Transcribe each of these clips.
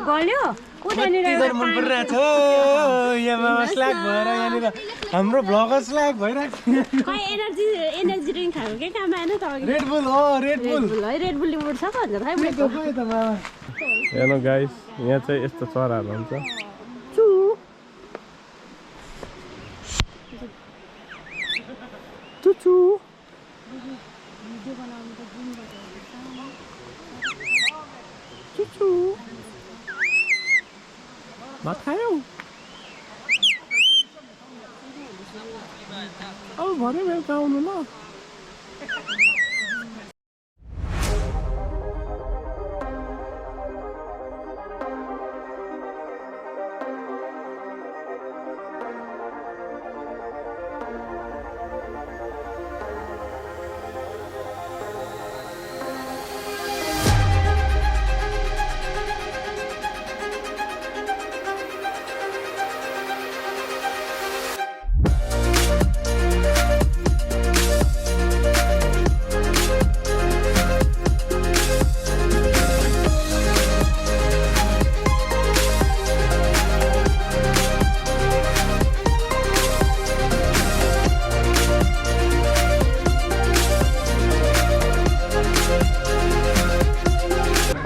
गल्यो उनीहरु मन परिरहेछ यहाँ स्ल्याक भएर यहाँनिर हाम्रो ब्लगर स्ल्याक भइरहेछ खै एनर्जी ड्रिंक खाएको के काम आएन त अघि रेड बुल हो रेड बुल है रेड बुलले उड्छ भन्छ खै हेर्नु गाइस यहाँ चाहिँ यस्तो चराहरू हुन्छ चुचु चुचु भात खायौ अब भरे बेलुका आउनु ल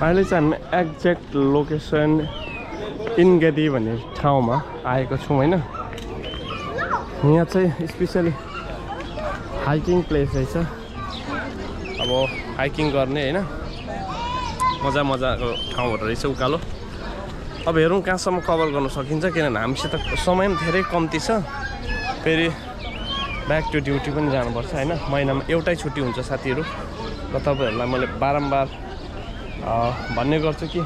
अहिले चाहिँ हामी एक्ज्याक्ट लोकेसन इन गेडी भन्ने ठाउँमा आएको छौँ होइन यहाँ चाहिँ स्पेसली हाइकिङ प्लेस रहेछ अब हाइकिङ गर्ने होइन मजाको ठाउँहरू रहेछ उकालो अब हेरौँ कहाँसम्म कभर गर्न सकिन्छ किनभने हामीसित समय पनि धेरै कम्ती छ फेरि ब्याक टु ड्युटी पनि जानुपर्छ होइन महिनामा एउटै छुट्टी हुन्छ साथीहरू र तपाईँहरूलाई मैले बारम्बार भन्ने गर्छु कि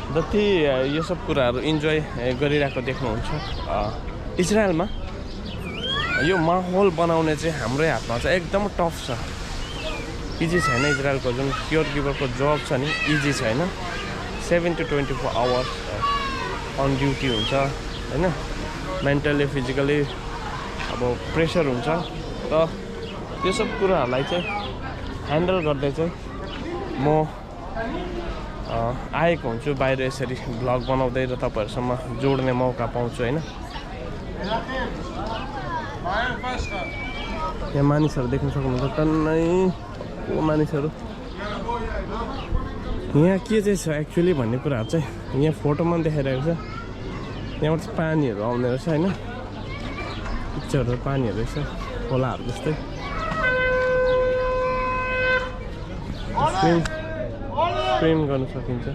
जति यो सब कुराहरू इन्जोय गरिरहेको देख्नुहुन्छ इजरायलमा यो माहौल बनाउने चाहिँ हाम्रै हातमा छ एकदम टफ छ इजी छैन इजरायलको जुन केयर गिभरको जब छ नि इजी छैन 7 to 24 आवर्स अन ड्युटी हुन्छ होइन मेन्टली फिजिकली अब प्रेसर हुन्छ र यो सब कुराहरूलाई चाहिँ ह्यान्डल गर्दै चाहिँ म आएको हुन्छु बाहिर यसरी भ्लग बनाउँदै र तपाईँहरूसँग जोड्ने मौका पाउँछु होइन यहाँ मानिसहरू देख्न सक्नुहुन्छ टन्नै मानिसहरू यहाँ के चाहिँ छ एक्चुअली भन्ने कुराहरू चाहिँ यहाँ फोटोमा पनि देखाइरहेको छ यहाँबाट चाहिँ पानीहरू आउने रहेछ होइन पिक्चरहरू पानीहरू रहेछ होलाहरू जस्तै स्विम गर्न सकिन्छ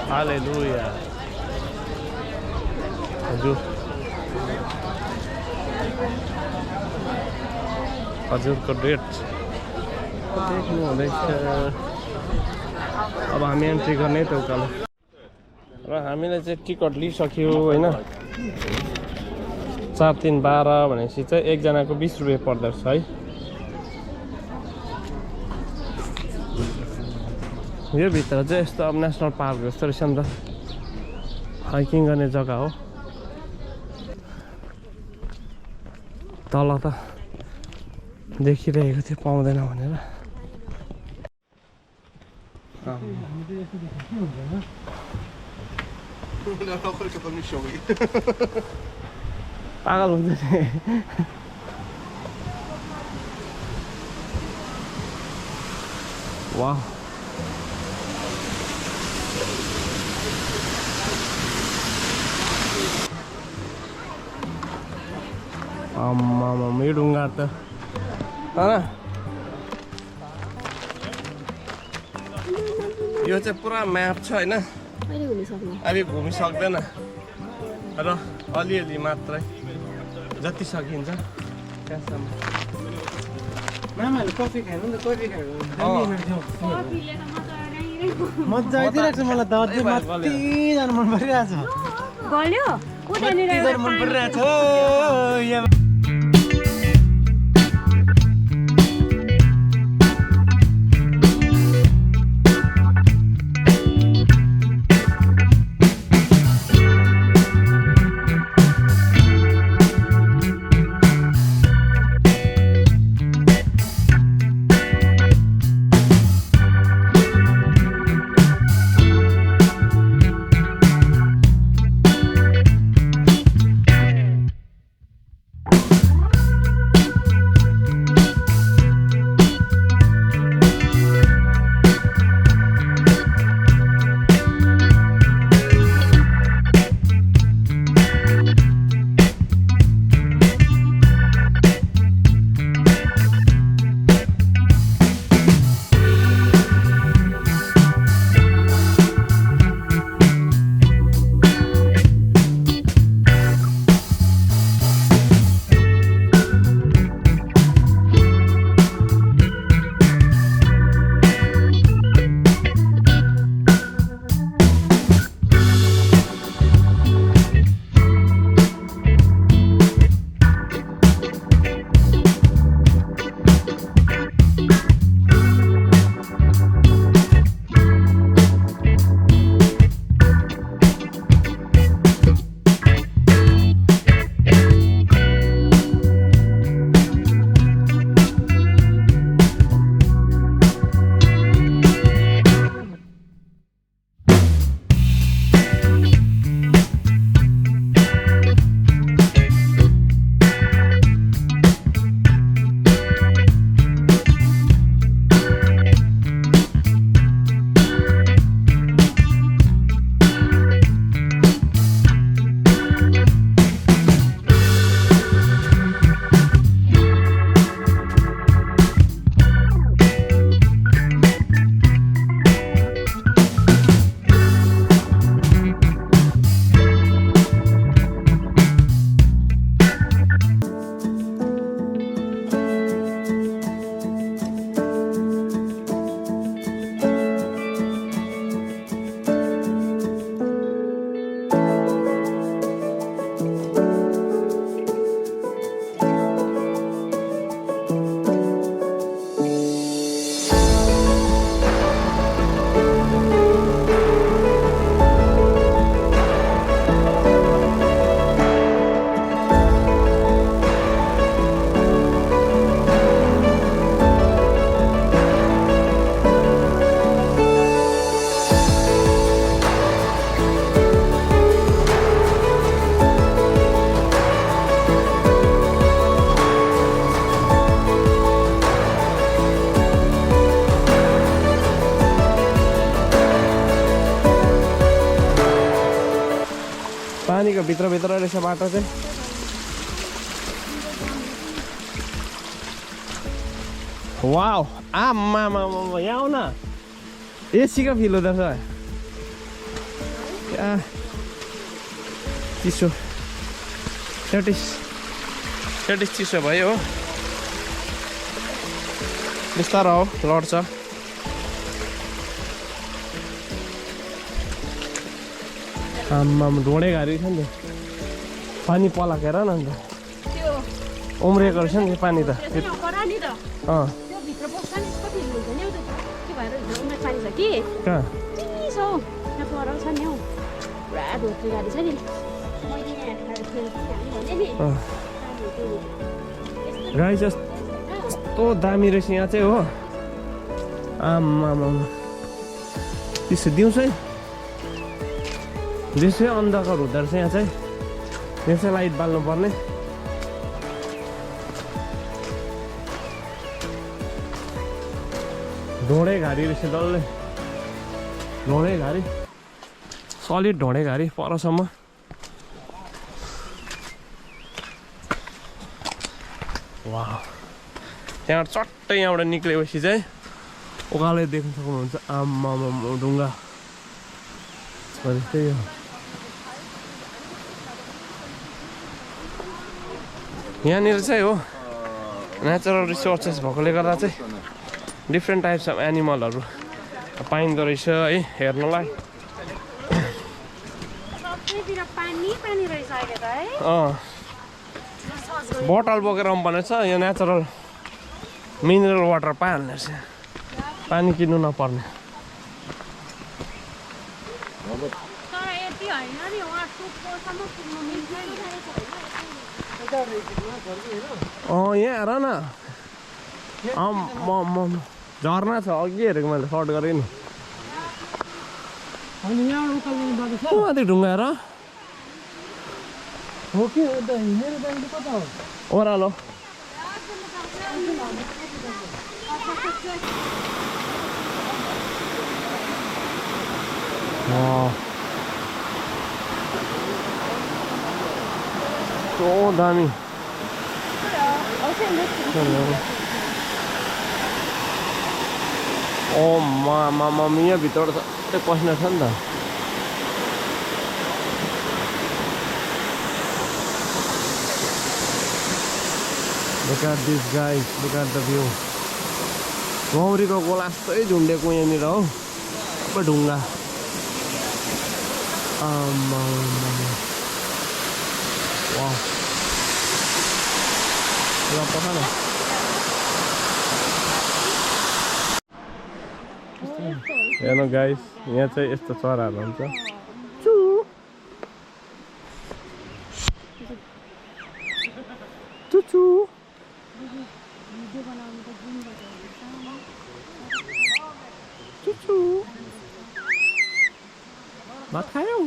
हालेलुया हजुर हजुरको डेट देख्नु हुँदैछ अब हामी एन्ट्री गर्ने त उकालो र हामीले चाहिँ टिकट लिइसक्यो होइन 4 3 12 भनेपछि चाहिँ एकजनाको 20 रुपियाँ पर्दो रहेछ है यो भित्र चाहिँ यस्तो अब नेसनल पार्क जस्तो रहेछ नि त हाइकिङ गर्ने जग्गा हो तल त देखिरहेको थियो पाउँदैन भनेर पागल हुन्छ नि वाह यो ढुङ्गा त यो चाहिँ पुरा म्याप छ होइन अहिले घुमिसक्दैन र अलिअलि मात्रै जति सकिन्छ त्यहाँसम्म मामाले कफी खानु नि कफी खानु मजा आइदिरहेको छ मलाई त अझै माथि जानु मन परिरहेछ गल्यो उनीहरु मन परिरहेछ यहाँ पानीको भित्रभित्र रहेछ बाटो चाहिँ। वाउ आमा यहाँ आउ न, एसीको फिल हुँदो रहेछ। क्या चिसो, त्यति चिसो भयो हो। बिस्तारो हो लड्छ। आम्मा ढोँडे घारी छ नि त, पानी पलाकेर न अन्त उम्रिएको रहेछ नि पानी त। अँ कहाँ गाई जस्तो दामी रहेछ यहाँ चाहिँ हो। आम्मा त्यसो दिउँसै अन्धकार हुँदो रहेछ यहाँ चाहिँ। दिउँसै लाइट बाल्नु पर्ने। ढोँडे घारी रहेछ डल्लै, ढोँडे घारी सलिड ढोँडे घारी परसम्म। वाह त्यहाँबाट चट्टै यहाँबाट निक्लेपछि चाहिँ उकालै देख्न सक्नुहुन्छ। आम्मा ढुङ्गा त्यही हो। यहाँनिर चाहिँ हो नेचुरल रिसोर्सेस भएकोले गर्दा चाहिँ डिफ्रेन्ट टाइप्स अफ एनिमलहरू पाइँदो रहेछ है हेर्नलाई। बोतल बोकेर आउनुपर्ने छ। यो नेचुरल मिनरल वाटर पाइहाल्ने रहेछ, पानी किन्नु नपर्ने। यहाँ हेर न झर्ना छ, अघि हेरेको मैले सर्ट गरेँ नि। माथि ढुङ्गा हेर ओह्रालो। So दामी। ओ मामा यहाँ भित्र सबै पस्ने छ नि त। Look at this guys, look at the view. गौरीको गोला जस्तै झुन्डेको यहाँनिर हो सबै ढुङ्गा। हेर्नु गाइस यहाँ चाहिँ यस्तो चराहरू हुन्छ। चुचु चुचु भात खायौ?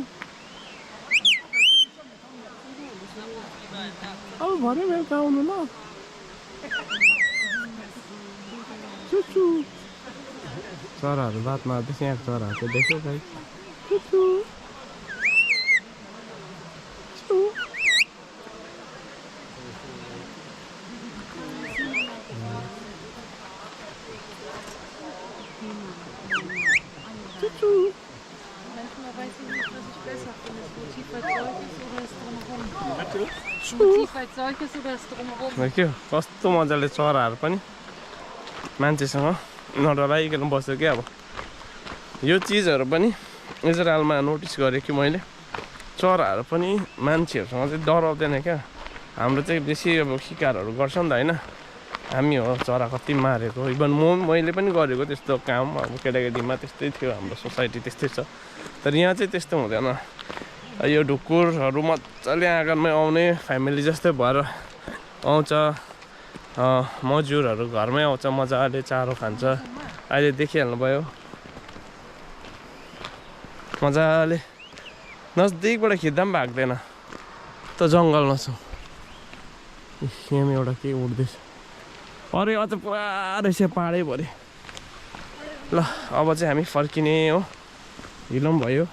अब भरे बेलुका आउनु ल। चुचु चराहरू भात मार्दैछ यहाँ। चराहरू चाहिँ देख्यो गाइस। चुचु देखियो कस्तो मजाले चराहरू पनि मान्छेसँग नडराइकन बस्यो क्या। अब यो चिजहरू पनि इजरायलमा नोटिस गरेँ कि मैले, चराहरू पनि मान्छेहरूसँग चाहिँ डराउँदैन क्या। हाम्रो चाहिँ बेसी अब शिकारहरू गर्छ नि त होइन, हामी हो चरा कति मारेको। इभन मैले पनि गरेको त्यस्तो काम। अब केटाकेटीमा त्यस्तै थियो, हाम्रो सोसाइटी त्यस्तै छ। तर यहाँ चाहिँ त्यस्तो हुँदैन। यो ढुकुरहरू मजाले आँगनमै आउने, फ्यामिली जस्तै भएर आउँछ। मजुरहरू घरमै आउँछ, मजाले चारो खान्छ। अहिले देखिहाल्नुभयो मजाले, नजदिकबाट खिच्दा पनि भाग्दैन त जङ्गलमा छु। यहाँ एउटा के उड्दैछ अरे, अझ पुरा रहेछ पाहाडै भरि। ल अब चाहिँ हामी फर्किने हो, ढिलो पनि भयो।